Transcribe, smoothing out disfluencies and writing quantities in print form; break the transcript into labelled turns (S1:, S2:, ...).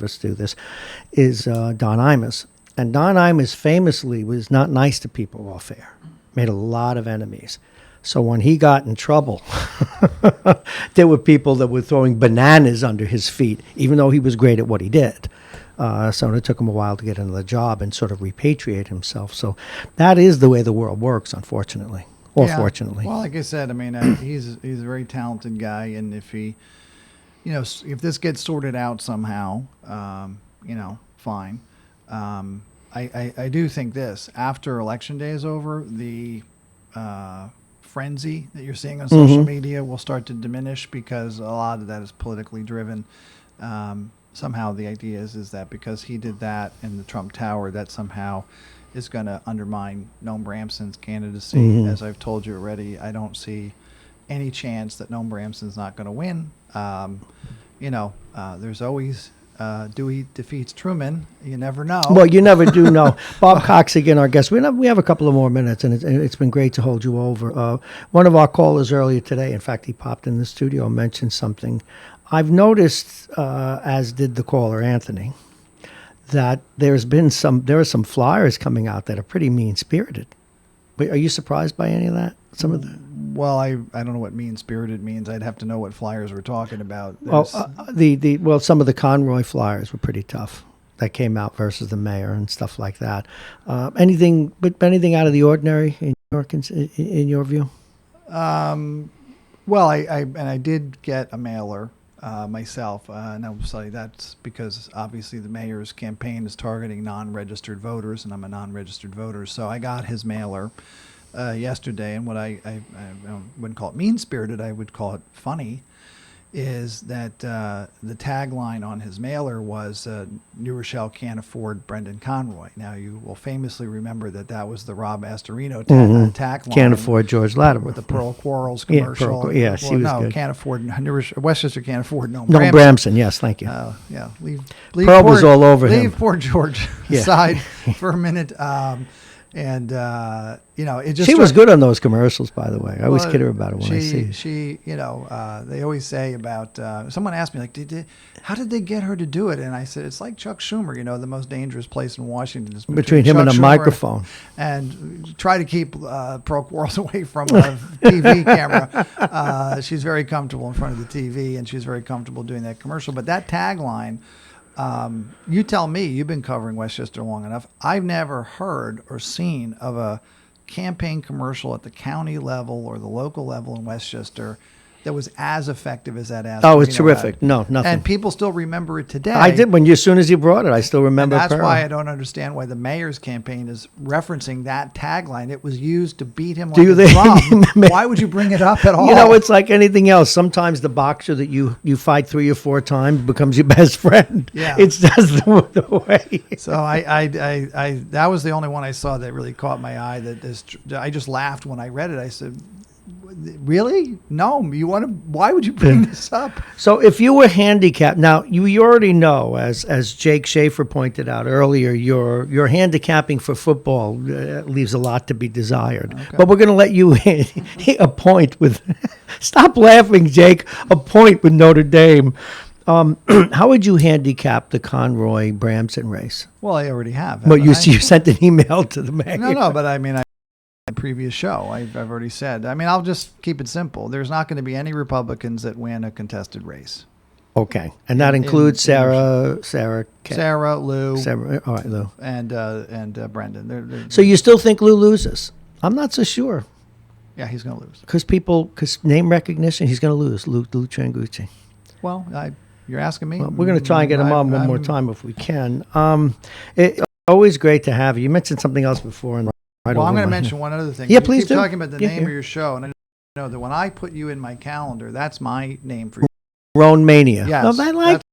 S1: us do this, is Don Imus. And Don Imus famously was not nice to people off air, made a lot of enemies. So when he got in trouble, there were people that were throwing bananas under his feet, even though he was great at what he did. So it took him a while to get into the job and sort of repatriate himself. So that is the way the world works, unfortunately, or fortunately.
S2: Well, like I said, I mean, he's a very talented guy, and if he, if this gets sorted out somehow, fine. I do think this, after Election Day is over, the frenzy that you're seeing on social media will start to diminish, because a lot of that is politically driven. Somehow the idea is that because he did that in the Trump Tower, that somehow is going to undermine Noam Bramson's candidacy. As I've told you already, I don't see any chance that Noam Bramson's not going to win. There's always Dewey defeats Truman. You never know.
S1: Well, you never do know. Bob Cox, again, our guest. We have a couple of more minutes, and it's been great to hold you over. One of our callers earlier today, in fact, he popped in the studio and mentioned something. I've noticed, as did the caller Anthony, that there are some flyers coming out that are pretty mean-spirited. Are you surprised by any of that? Some of the.
S2: Well, I don't know what mean-spirited means. I'd have to know what flyers we're talking about.
S1: Some of the Conroy flyers were pretty tough that came out versus the mayor and stuff like that. Anything out of the ordinary in your view?
S2: Well, I did get a mailer myself, and obviously that's because obviously the mayor's campaign is targeting non-registered voters, and I'm a non-registered voter, so I got his mailer yesterday. And what I wouldn't call it mean-spirited, I would call it funny, is that the tagline on his mailer was New Rochelle can't afford Brendan Conroy. Now, you will famously remember that was the Rob Astorino tagline.
S1: Can't afford George Latimer.
S2: With the Pearl Quarrels commercial.
S1: Yes, he was good.
S2: Can't afford, Westchester can't afford Noam
S1: Bramson, yes, thank you.
S2: Leave
S1: Pearl was all over him.
S2: Leave poor George aside for a minute. It just.
S1: She was good on those commercials, by the way. I always kid her about it when I see her.
S2: She, they always say about. Someone asked me, like, how did they get her to do it? And I said, it's like Chuck Schumer. The most dangerous place in Washington is between
S1: him
S2: Chuck
S1: and a
S2: Schumer
S1: microphone.
S2: And try to keep Pearl Quarles away from a TV camera. She's very comfortable in front of the TV, and she's very comfortable doing that commercial. But that tagline. You tell me, you've been covering Westchester long enough. I've never heard or seen of a campaign commercial at the county level or the local level in Westchester that was as effective as that.
S1: Oh, it's terrific. No, nothing.
S2: And people still remember it today.
S1: I did as soon as you brought it. I still remember.
S2: And that's why I don't understand why the mayor's campaign is referencing that tagline. It was used to beat him like a drum. Why would you bring it up at all?
S1: It's like anything else. Sometimes the boxer that you fight 3 or 4 times becomes your best friend.
S2: Yeah,
S1: it's just the way.
S2: So I that was the only one I saw that really caught my eye. I just laughed when I read it. I said, really? No, why would you bring this up?
S1: So if you were handicapped, now you already know, as Jake Schaefer pointed out earlier, your handicapping for football leaves a lot to be desired. Okay. But we're going to let you a point with, stop laughing, Jake, a point with Notre Dame. How would you handicap the Conroy-Bramson race?
S2: Well, I already have.
S1: Well, you sent an email to the mayor.
S2: No, but I mean, previous show, I've already said. I mean, I'll just keep it simple. There's not going to be any Republicans that win a contested race.
S1: Okay, and that includes Sarah,
S2: Lou,
S1: all right, Lou,
S2: and Brendan.
S1: So you still think Lou loses? I'm not so sure.
S2: Yeah, he's going to lose.
S1: Because name recognition, he's going to lose. Lou Trangucci.
S2: Well, you're asking me.
S1: Well, we're going to try and get him on one more time if we can. It's always great to have you. You mentioned something else before, and I'm going to
S2: mention one other thing.
S1: Yeah, please do.
S2: Keep talking about the name of your show, and I know that when I put you in my calendar, that's my name for you.
S1: Marrone Mania.
S2: Yes,
S1: I like